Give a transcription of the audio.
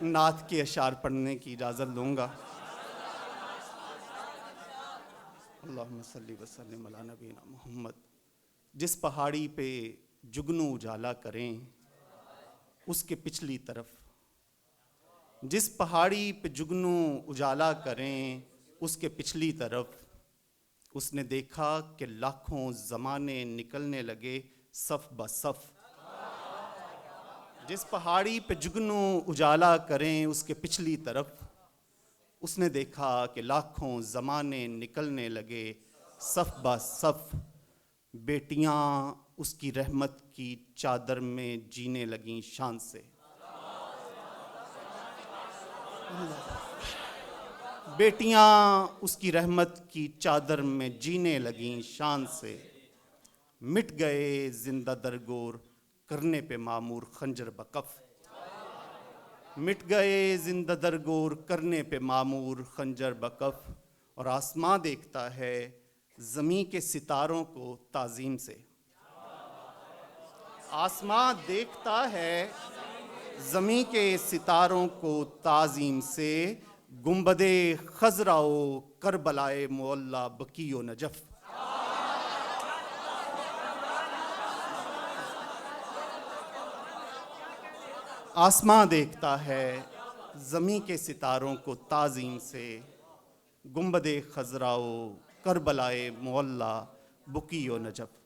نعت کے اشعار پڑھنے کی اجازت لوں گا۔ اللہم صلی وسلم علی نبینا محمد۔ جس پہاڑی پہ جگنو اجالا کریں اس کے پچھلی طرف، جس پہاڑی پہ جگنو اجالا کریں اس کے پچھلی طرف، اس نے دیکھا کہ لاکھوں زمانے نکلنے لگے صف بہ صف۔ جس پہاڑی پہ جگنو اجالا کریں اس کے پچھلی طرف، اس نے دیکھا کہ لاکھوں زمانے نکلنے لگے صف بہ صف۔ بیٹیاں اس کی رحمت کی چادر میں جینے لگیں شان سے۔ بیٹیاں اس کی رحمت کی چادر میں جینے لگیں شان سے۔ مٹ گئے زندہ درگور کرنے پہ معمور خنجر بکف۔ مٹ گئے زندہ درگور کرنے پہ معمور خنجر بکف۔ اور آسماں دیکھتا ہے زمیں کے ستاروں کو تعظیم سے۔ آسماں دیکھتا ہے زمیں کے ستاروں کو تعظیم سے۔ گنبد خضرا و کربلائے معلی بقیع و نجف۔ آسماں دیکھتا ہے زمیں کے ستاروں کو تعظیم سے۔ گنبد خضرا و کربلائے معلی بقیع و نجف۔